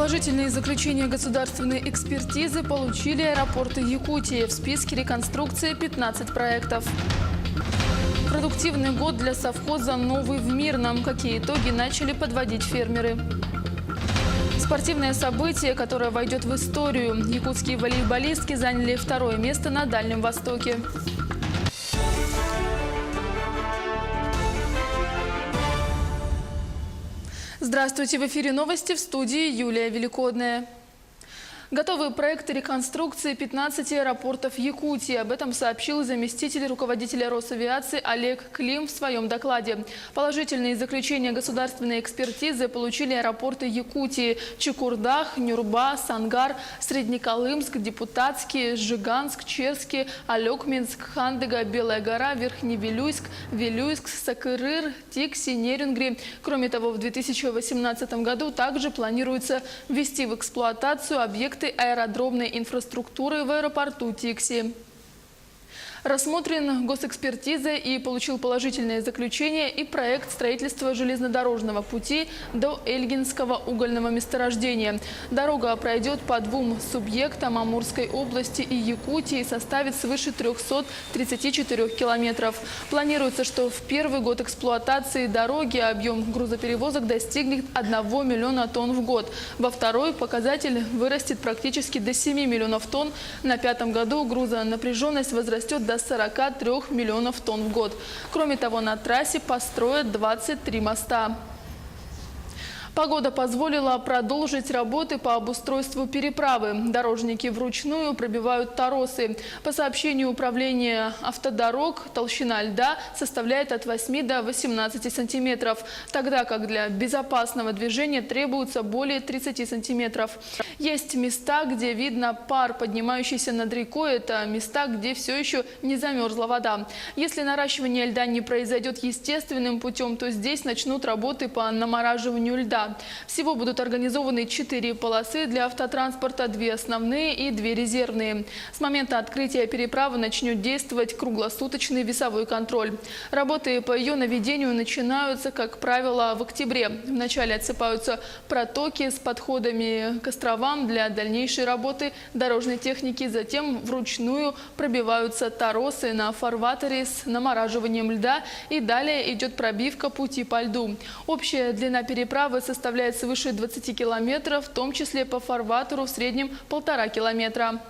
Положительные заключения государственной экспертизы получили аэропорты Якутии. В списке реконструкции 15 проектов. Продуктивный год для совхоза «Новый» в Мирном. Какие итоги начали подводить фермеры? Спортивное событие, которое войдет в историю. Якутские волейболистки заняли 2-е место на Дальнем Востоке. Здравствуйте! В эфире новости, в студии Юлия Великодная. Готовы проекты реконструкции 15 аэропортов Якутии. Об этом сообщил заместитель руководителя Росавиации Олег Клим в своем докладе. Положительные заключения государственной экспертизы получили аэропорты Якутии: Чукурдах, Нюрба, Сангар, Среднеколымск, Депутатский, Жиганск, Черский, Алекминск, Хандыга, Белая гора, Верхневилюйск, Вилюйск, Сакырыр, Тикси, Нерингри. Кроме того, в 2018 году также планируется ввести в эксплуатацию объекты аэродромной инфраструктуры в аэропорту Тикси. Рассмотрен госэкспертизой и получил положительное заключение и проект строительства железнодорожного пути до Эльгинского угольного месторождения. Дорога пройдет по 2 субъектам Амурской области и Якутии и составит свыше 334 километров. Планируется, что в первый год эксплуатации дороги объем грузоперевозок достигнет 1 миллиона тонн в год. Во второй показатель вырастет практически до 7 миллионов тонн. На 5-м году грузонапряженность возрастет до 43 миллионов тонн в год. Кроме того, на трассе построят 23 моста. Погода позволила продолжить работы по обустройству переправы. Дорожники вручную пробивают торосы. По сообщению управления автодорог, толщина льда составляет от 8 до 18 сантиметров, тогда как для безопасного движения требуется более 30 сантиметров. Есть места, где видно пар, поднимающийся над рекой. Это места, где все еще не замерзла вода. Если наращивание льда не произойдет естественным путем, то здесь начнут работы по намораживанию льда. Всего будут организованы 4 полосы для автотранспорта, 2 основные и 2 резервные. С момента открытия переправы начнет действовать круглосуточный весовой контроль. Работы по ее наведению начинаются, как правило, в октябре. Вначале отсыпаются протоки с подходами к островам для дальнейшей работы дорожной техники. Затем вручную пробиваются торосы на фарватере с намораживанием льда, и далее идет пробивка пути по льду. Общая длина переправы составляет свыше 20 километров, в том числе по фарватеру в среднем 1,5 километра.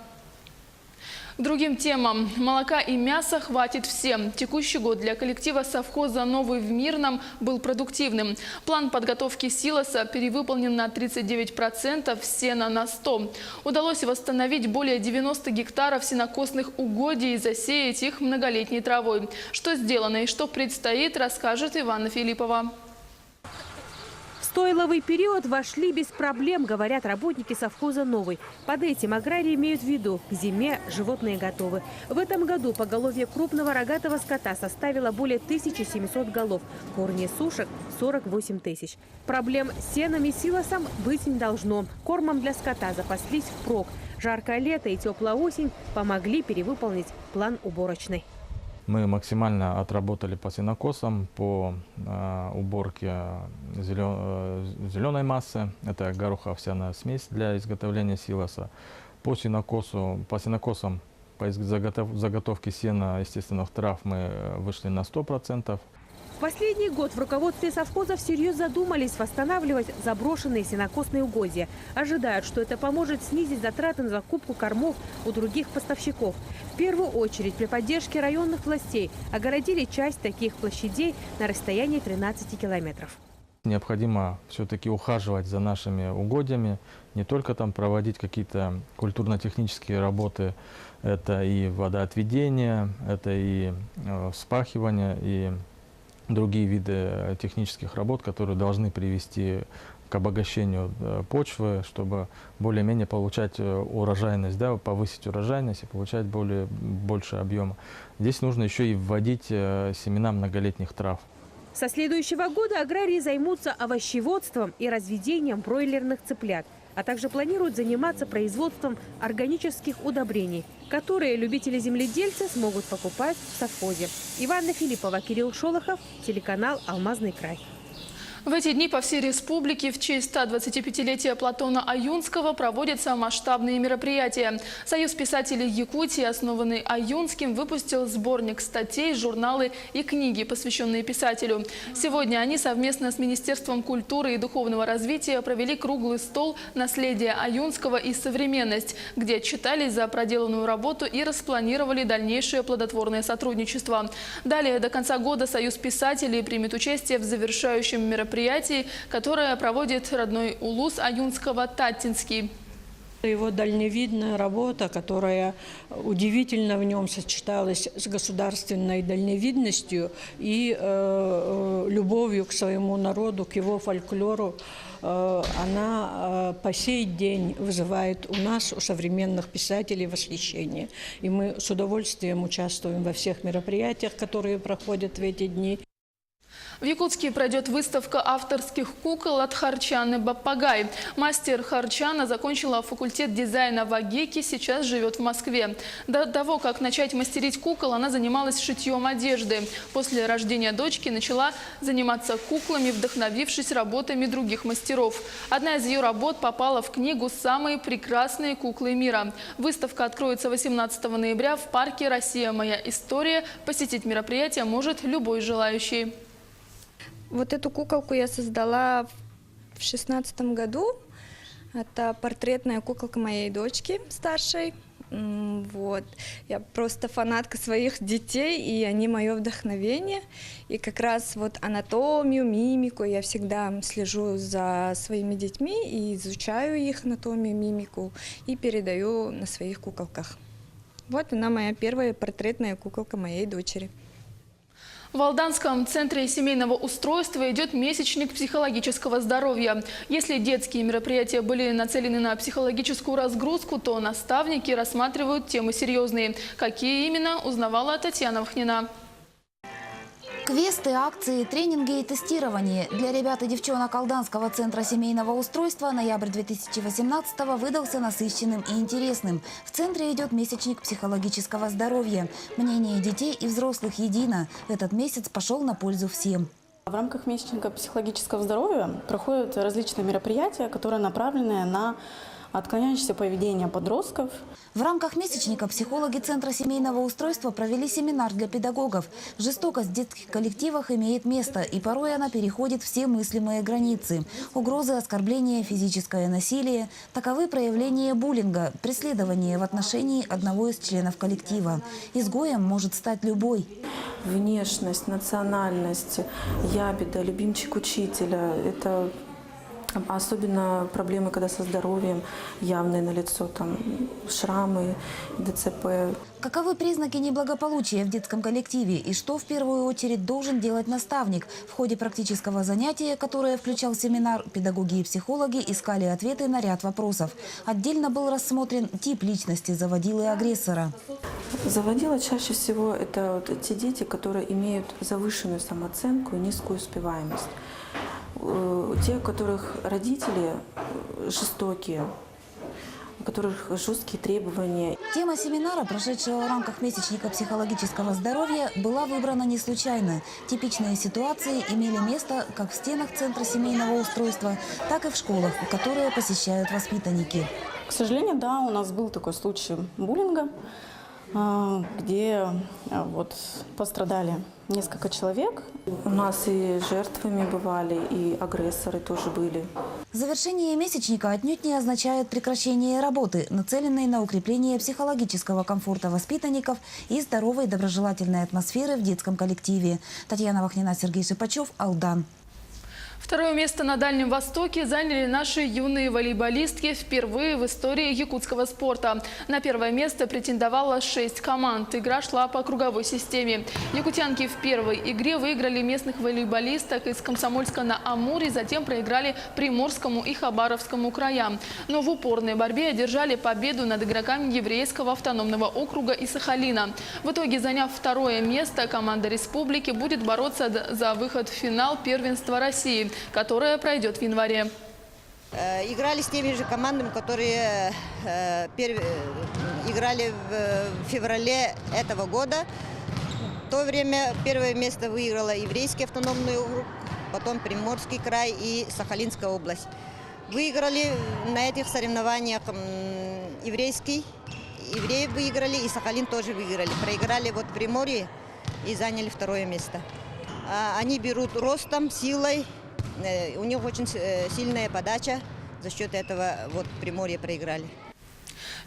К другим темам. Молока и мяса хватит всем. Текущий год для коллектива совхоза «Новый» в Мирном был продуктивным. План подготовки силоса перевыполнен на 39%, сена на 100%. Удалось восстановить более 90 гектаров сенокосных угодий и засеять их многолетней травой. Что сделано и что предстоит, расскажет Иванна Филиппова. В стойловый период вошли без проблем, говорят работники совхоза «Новый». Под этим аграрии имеют в виду: к зиме животные готовы. В этом году поголовье крупного рогатого скота составило более 1700 голов, корни сушек – 48 тысяч. Проблем с сеном и силосом быть не должно. Кормом для скота запаслись впрок. Жаркое лето и теплая осень помогли перевыполнить план уборочный. Мы максимально отработали по сенокосам, по уборке зеленой массы. Это горохово-овсяная смесь для изготовления силоса. По сенокосам, по заготовке сена естественных трав мы вышли на 100%. В последний год в руководстве совхоза всерьез задумались восстанавливать заброшенные сенокосные угодья. Ожидают, что это поможет снизить затраты на закупку кормов у других поставщиков. В первую очередь при поддержке районных властей огородили часть таких площадей на расстоянии 13 километров. Необходимо все-таки ухаживать за нашими угодьями, не только там проводить какие-то культурно-технические работы, это и водоотведение, это и вспахивание, и другие виды технических работ, которые должны привести к обогащению почвы, чтобы более-менее получать урожайность, повысить урожайность и получать больше объема. Здесь нужно еще и вводить семена многолетних трав. Со следующего года аграрии займутся овощеводством и разведением бройлерных цыплят, а также планируют заниматься производством органических удобрений, которые любители-земледельцы смогут покупать в совхозе. Иванна Филиппова, Кирилл Шолохов, телеканал «Алмазный край». В эти дни по всей республике в честь 125-летия Платона Аюнского проводятся масштабные мероприятия. Союз писателей Якутии, основанный Аюнским, выпустил сборник статей, журналы и книги, посвященные писателю. Сегодня они совместно с Министерством культуры и духовного развития провели круглый стол «Наследие Аюнского и современность», где отчитались за проделанную работу и распланировали дальнейшее плодотворное сотрудничество. Далее до конца года Союз писателей примет участие в завершающем мероприятии, которое проводит родной улус Аюнского Татинский. Его дальневидная работа, которая удивительно в нем сочеталась с государственной дальневидностью и любовью к своему народу, к его фольклору, она по сей день вызывает у нас, у современных писателей, восхищение. И мы с удовольствием участвуем во всех мероприятиях, которые проходят в эти дни. В Якутске пройдет выставка авторских кукол от Харчаны Баппагай. Мастер Харчана закончила факультет дизайна в Агеке, сейчас живет в Москве. До того, как начать мастерить кукол, она занималась шитьем одежды. После рождения дочки начала заниматься куклами, вдохновившись работами других мастеров. Одна из ее работ попала в книгу «Самые прекрасные куклы мира». Выставка откроется 18 ноября в парке «Россия. Моя история». Посетить мероприятие может любой желающий. Вот эту куколку я создала в 2016 году. Это портретная куколка моей дочки старшей. Вот. Я просто фанатка своих детей, и они мое вдохновение. И как раз вот анатомию, мимику я всегда слежу за своими детьми и изучаю их анатомию, мимику и передаю на своих куколках. Вот она моя первая портретная куколка моей дочери. В Алданском центре семейного устройства идет месячник психологического здоровья. Если детские мероприятия были нацелены на психологическую разгрузку, то наставники рассматривают темы серьезные. Какие именно, узнавала Татьяна Вахнина. Квесты, акции, тренинги и тестирование. Для ребят и девчонок Алданского центра семейного устройства ноябрь 2018-го выдался насыщенным и интересным. В центре идет месячник психологического здоровья. Мнение детей и взрослых едино. Этот месяц пошел на пользу всем. В рамках месячника психологического здоровья проходят различные мероприятия, которые направлены на отклоняющееся поведение подростков. В рамках месячника психологи Центра семейного устройства провели семинар для педагогов. Жестокость в детских коллективах имеет место, и порой она переходит все мыслимые границы. Угрозы, оскорбления, физическое насилие – таковы проявления буллинга, преследования в отношении одного из членов коллектива. Изгоем может стать любой. Внешность, национальность, ябеда, любимчик учителя – это особенно проблемы, когда со здоровьем явные налицо, там шрамы, ДЦП. Каковы признаки неблагополучия в детском коллективе и что в первую очередь должен делать наставник? В ходе практического занятия, которое включал семинар, педагоги и психологи искали ответы на ряд вопросов. Отдельно был рассмотрен тип личности заводилы и агрессора. Заводила чаще всего это вот те дети, которые имеют завышенную самооценку и низкую успеваемость. Те, у которых родители жестокие, у которых жесткие требования. Тема семинара, прошедшего в рамках месячника психологического здоровья, была выбрана не случайно. Типичные ситуации имели место как в стенах Центра семейного устройства, так и в школах, которые посещают воспитанники. К сожалению, да, у нас был такой случай буллинга, где вот пострадали несколько человек. У нас и жертвами бывали, и агрессоры тоже были. Завершение месячника отнюдь не означает прекращение работы, нацеленной на укрепление психологического комфорта воспитанников и здоровой доброжелательной атмосферы в детском коллективе. Татьяна Вахнина, Сергей Шипачев, Алдан. Второе место на Дальнем Востоке заняли наши юные волейболистки впервые в истории якутского спорта. На первое место претендовало 6 команд. Игра шла по круговой системе. Якутянки в первой игре выиграли местных волейболисток из Комсомольска-на-Амуре, затем проиграли Приморскому и Хабаровскому краям. Но в упорной борьбе одержали победу над игроками Еврейского автономного округа и Сахалина. В итоге, заняв второе место, команда республики будет бороться за выход в финал первенства России, которая пройдет в январе. Играли с теми же командами, которые играли в феврале этого года. В то время первое место выиграла Еврейский автономный округ, потом Приморский край и Сахалинская область. Выиграли на этих соревнованиях евреи выиграли, и Сахалин тоже выиграли. Проиграли вот Приморье и заняли 2 место. Они берут ростом, силой, у них очень сильная подача, за счет этого вот Приморье проиграли.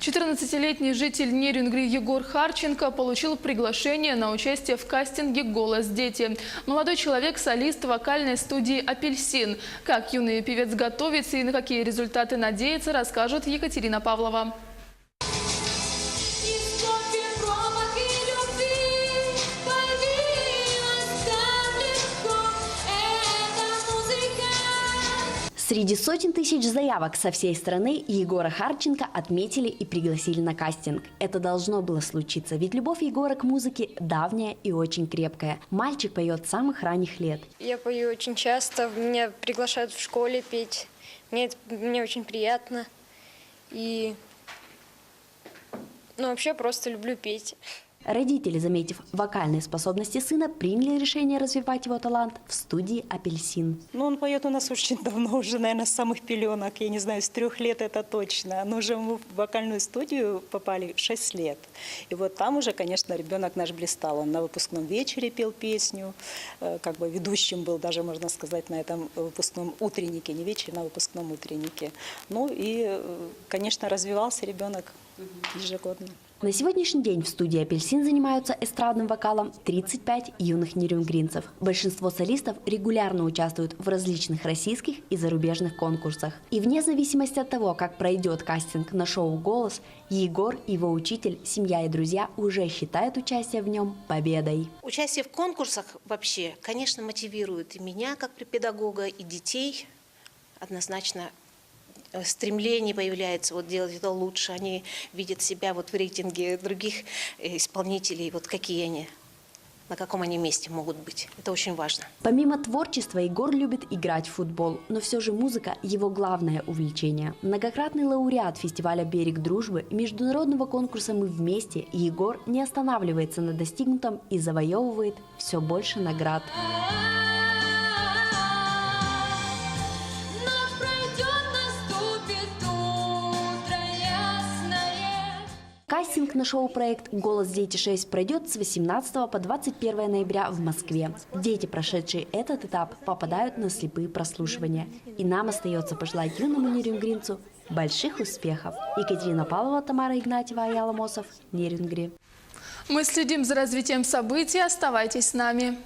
14-летний житель Нерюнгри Егор Харченко получил приглашение на участие в кастинге «Голос дети». Молодой человек – солист вокальной студии «Апельсин». Как юный певец готовится и на какие результаты надеется, расскажет Екатерина Павлова. Среди сотен тысяч заявок со всей страны Егора Харченко отметили и пригласили на кастинг. Это должно было случиться, ведь любовь Егора к музыке давняя и очень крепкая. Мальчик поет с самых ранних лет. Я пою очень часто, меня приглашают в школе петь. Мне очень приятно. И вообще просто люблю петь. Родители, заметив вокальные способности сына, приняли решение развивать его талант в студии «Апельсин». Он поет у нас очень давно, уже, наверное, с самых пеленок, я не знаю, с 3 лет это точно. Но уже мы в вокальную студию попали 6 лет. И вот там уже, конечно, ребенок наш блистал. Он на выпускном вечере пел песню, как бы ведущим был даже, можно сказать, на этом выпускном утреннике, не вечере, на выпускном утреннике. И, конечно, развивался ребенок ежегодно. На сегодняшний день в студии «Апельсин» занимаются эстрадным вокалом 35 юных нерюнгринцев. Большинство солистов регулярно участвуют в различных российских и зарубежных конкурсах. И вне зависимости от того, как пройдет кастинг на шоу «Голос», Егор, его учитель, семья и друзья уже считают участие в нем победой. Участие в конкурсах вообще, конечно, мотивирует и меня как педагога, и детей однозначно. Стремление появляется делать это лучше. Они видят себя в рейтинге других исполнителей, какие они, на каком они месте могут быть. Это очень важно. Помимо творчества, Егор любит играть в футбол, но все же музыка – его главное увлечение. Многократный лауреат фестиваля «Берег дружбы» и международного конкурса «Мы вместе», Егор не останавливается на достигнутом и завоевывает все больше наград. Кастинг на шоу-проект «Голос дети 6» пройдет с 18 по 21 ноября в Москве. Дети, прошедшие этот этап, попадают на слепые прослушивания. И нам остается пожелать юному нерюнгринцу больших успехов. Екатерина Павлова, Тамара Игнатьева, Аяла Мосов, Нерюнгри. Мы следим за развитием событий. Оставайтесь с нами.